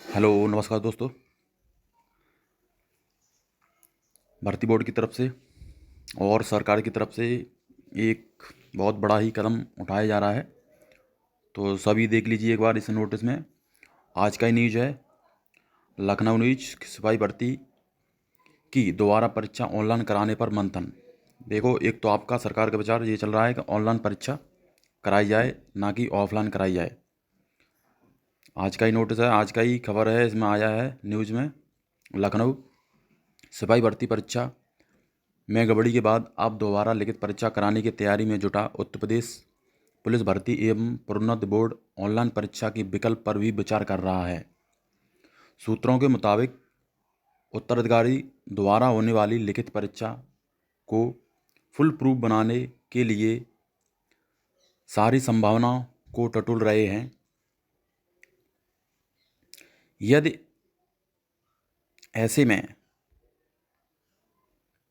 Hello नमस्कार दोस्तों। भर्ती बोर्ड की तरफ से और सरकार की तरफ से एक बहुत बड़ा ही कदम उठाया जा रहा है। तो सभी देख लीजिए एक बार इस नोटिस में। आज का ही न्यूज है, लखनऊ न्यूज, सिपाही भर्ती की दोबारा परीक्षा ऑनलाइन कराने पर मंथन। देखो, एक तो आपका सरकार का विचार ये चल रहा है कि ऑनलाइन परीक्षा कराई जाए, ना कि ऑफलाइन कराई जाए। आज का ही नोटिस है, आज का ही खबर है, इसमें आया है न्यूज़ में। लखनऊ सिपाही भर्ती परीक्षा में गड़बड़ी के बाद अब दोबारा लिखित परीक्षा कराने की तैयारी में जुटा उत्तर प्रदेश पुलिस भर्ती एवं प्रोन्नति बोर्ड ऑनलाइन परीक्षा के विकल्प पर भी विचार कर रहा है। सूत्रों के मुताबिक उत्तराधिकारी द्वारा होने वाली लिखित परीक्षा को फुल प्रूफ बनाने के लिए सारी संभावनाओं को टटोल रहे हैं। यदि ऐसे में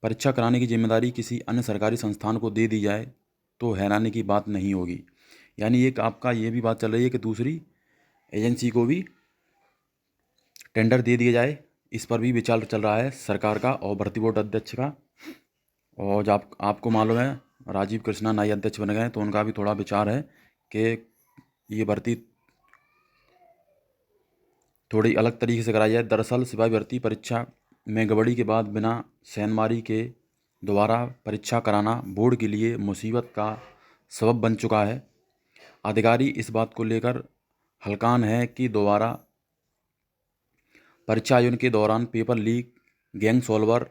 परीक्षा कराने की जिम्मेदारी किसी अन्य सरकारी संस्थान को दे दी जाए तो हैरानी की बात नहीं होगी। यानी एक आपका ये भी बात चल रही है कि दूसरी एजेंसी को भी टेंडर दे दिया जाए। इस पर भी विचार चल रहा है सरकार का और भर्ती बोर्ड अध्यक्ष का। और जब आपको मालूम है राजीव कृष्णा नए अध्यक्ष बन गए, तो उनका भी थोड़ा विचार है कि ये भर्ती थोड़ी अलग तरीके से कराई जाए। दरअसल सिपाही भर्ती परीक्षा में गड़बड़ी के बाद बिना सेंधमारी के दोबारा परीक्षा कराना बोर्ड के लिए मुसीबत का सबब बन चुका है। अधिकारी इस बात को लेकर हलकान है कि दोबारा परीक्षा आयोजन के दौरान पेपर लीक, गैंग सॉल्वर,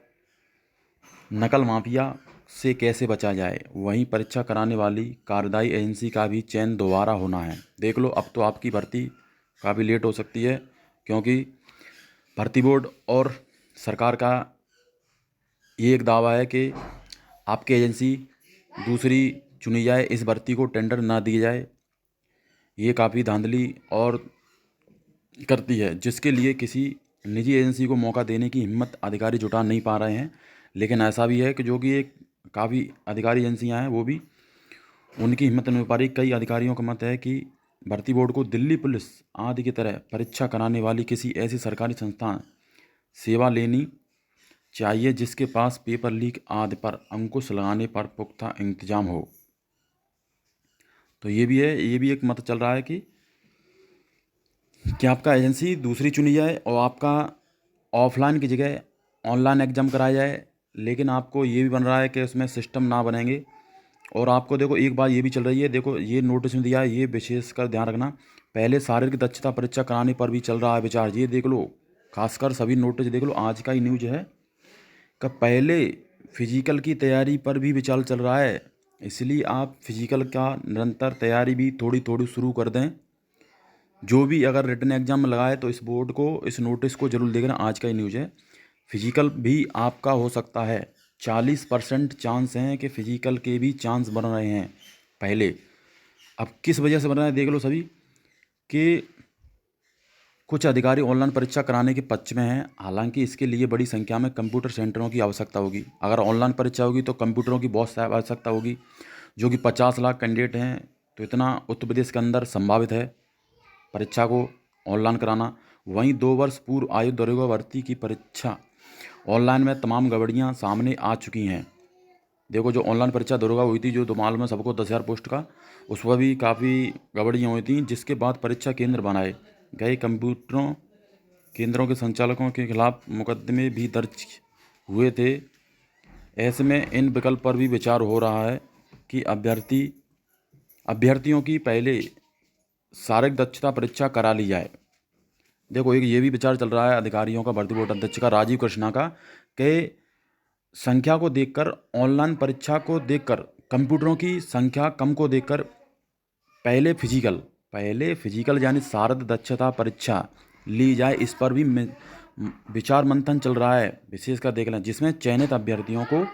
नकल माफिया से कैसे बचा जाए। वहीं परीक्षा कराने वाली कार्यदायी एजेंसी का भी चयन दोबारा होना है। देख लो, अब तो आपकी भर्ती काफ़ी लेट हो सकती है, क्योंकि भर्ती बोर्ड और सरकार का ये एक दावा है कि आपकी एजेंसी दूसरी चुनी जाए, इस भर्ती को टेंडर ना दिया जाए। ये काफ़ी धांधली और करती है, जिसके लिए किसी निजी एजेंसी को मौका देने की हिम्मत अधिकारी जुटा नहीं पा रहे हैं। लेकिन ऐसा भी है कि जो कि एक काफ़ी अधिकारी एजेंसियां हैं, वो भी उनकी हिम्मत नहीं हो पा रही। कई अधिकारियों का मत है कि भर्ती बोर्ड को दिल्ली पुलिस आदि की तरह परीक्षा कराने वाली किसी ऐसी सरकारी संस्थान सेवा लेनी चाहिए जिसके पास पेपर लीक आदि पर अंकुश लगाने पर पुख्ता इंतजाम हो। तो ये भी है, ये भी एक मत चल रहा है कि आपका एजेंसी दूसरी चुनी जाए और आपका ऑफलाइन की जगह ऑनलाइन एग्ज़ाम कराया जाए। लेकिन आपको ये भी बन रहा है कि उसमें सिस्टम ना बनेंगे। और आपको देखो एक बात ये भी चल रही है, देखो ये नोटिस में दिया है, ये विशेषकर ध्यान रखना। पहले शारीरिक दक्षता परीक्षा कराने पर भी चल रहा है विचार। ये देख लो, खासकर सभी नोटिस देख लो, आज का ही न्यूज है कि पहले फिजिकल की तैयारी पर भी विचार चल रहा है। इसलिए आप फिजिकल का निरंतर तैयारी भी थोड़ी थोड़ी शुरू कर दें। जो भी अगर रिटन एग्जाम में लगाए तो इस बोर्ड को, इस नोटिस को जरूर देखना। आज का ही न्यूज़ है, फिजिकल भी आपका हो सकता है। 40% चांस हैं कि फिजिकल के भी चांस बन रहे हैं पहले। अब किस वजह से बन रहे हैं देख लो सभी, कि कुछ अधिकारी ऑनलाइन परीक्षा कराने के पक्ष में हैं। हालांकि इसके लिए बड़ी संख्या में कंप्यूटर सेंटरों की आवश्यकता होगी। अगर ऑनलाइन परीक्षा होगी तो कंप्यूटरों की बहुत सारी आवश्यकता होगी, जो कि 50 लाख कैंडिडेट हैं। तो इतना उत्तर प्रदेश के अंदर संभावित है परीक्षा को ऑनलाइन कराना। वहीं 2 वर्ष पूर्व आयु दरोगा भर्ती की परीक्षा ऑनलाइन में तमाम गड़बड़ियां सामने आ चुकी हैं। देखो, जो ऑनलाइन परीक्षा दरोगा हुई थी, जो तो मालूम है सबको, 10,000 पोस्ट का, उस पर भी काफ़ी गड़बड़ियाँ हुई थी, जिसके बाद परीक्षा केंद्र बनाए गए। कंप्यूटरों केंद्रों के संचालकों के खिलाफ मुकदमे भी दर्ज हुए थे। ऐसे में इन विकल्प पर भी विचार हो रहा है कि अभ्यर्थियों की पहले शारीरिक दक्षता परीक्षा करा ली जाए। देखो, एक ये भी विचार चल रहा है अधिकारियों का, भर्ती बोर्ड अध्यक्ष का, राजीव कृष्णा का, कि संख्या को देखकर, ऑनलाइन परीक्षा को देखकर, कंप्यूटरों की संख्या कम को देखकर पहले फिजिकल यानी शारीरिक दक्षता परीक्षा ली जाए। इस पर भी विचार मंथन चल रहा है, विशेषकर देख लें, जिसमें चयनित अभ्यर्थियों को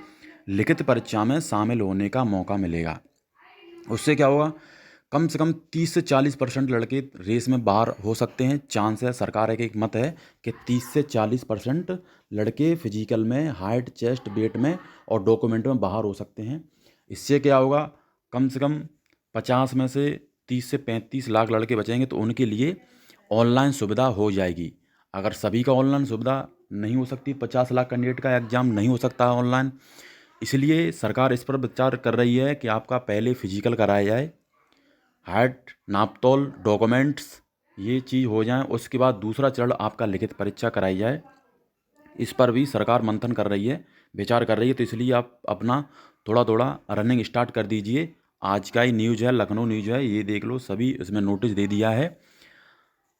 लिखित परीक्षा में शामिल होने का मौका मिलेगा। उससे क्या होगा, कम से कम 30 से 40% लड़के रेस में बाहर हो सकते हैं। चांस है, सरकार है कि एक मत है कि 30 से 40% लड़के फिजिकल में, हाइट, चेस्ट, वेट में और डॉक्यूमेंट में बाहर हो सकते हैं। इससे क्या होगा, कम से कम 50 में से 30 से 35 लाख लड़के बचेंगे। तो उनके लिए ऑनलाइन सुविधा हो जाएगी। अगर सभी का ऑनलाइन सुविधा नहीं हो सकती, 50 लाख कैंडिडेट का एग्ज़ाम नहीं हो सकता है ऑनलाइन, इसलिए सरकार इस पर विचार कर रही है कि आपका पहले फिजिकल कराया जाए, हाइट, नापतोल, डॉक्यूमेंट्स ये चीज़ हो जाए, उसके बाद दूसरा चरण आपका लिखित परीक्षा कराई जाए। इस पर भी सरकार मंथन कर रही है, विचार कर रही है, तो इसलिए आप अपना थोड़ा थोड़ा रनिंग स्टार्ट कर दीजिए। आज का ही न्यूज़ है, लखनऊ न्यूज़ है, ये देख लो, सभी इसमें नोटिस दे दिया है।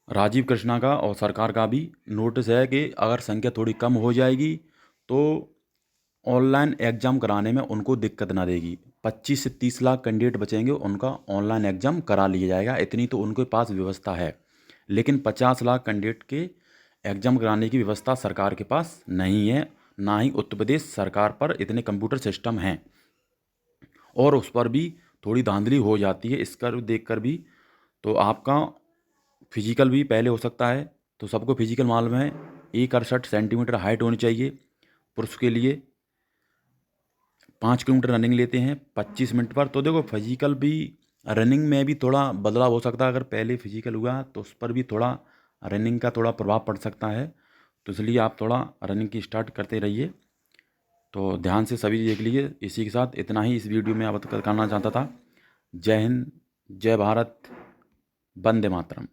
राजीव कृष्णा का और सरकार का भी नोटिस है कि अगर संख्या थोड़ी कम हो जाएगी तो ऑनलाइन एग्ज़ाम कराने में उनको दिक्कत ना देगी। 25 से 30 लाख कैंडिडेट बचेंगे, उनका ऑनलाइन एग्ज़ाम करा लिया जाएगा, इतनी तो उनके पास व्यवस्था है। लेकिन 50 लाख कैंडिडेट के एग्ज़ाम कराने की व्यवस्था सरकार के पास नहीं है, ना ही उत्तर प्रदेश सरकार पर इतने कंप्यूटर सिस्टम हैं, और उस पर भी थोड़ी धांधली हो जाती है। इसका देख कर भी तो आपका फिजिकल भी पहले हो सकता है। तो सबको फिजिकल मालूम है, 168 सेंटीमीटर हाइट होनी चाहिए पुरुष के लिए। 5 किलोमीटर रनिंग लेते हैं 25 मिनट पर। तो देखो फिजिकल भी, रनिंग में भी थोड़ा बदलाव हो सकता है। अगर पहले फिजिकल हुआ तो उस पर भी थोड़ा रनिंग का थोड़ा प्रभाव पड़ सकता है, तो इसलिए आप थोड़ा रनिंग की स्टार्ट करते रहिए। तो ध्यान से सभी देख लीजिए। इसी के साथ इतना ही इस वीडियो में करना चाहता था। जय हिंद, जय भारत, वंदे मातरम।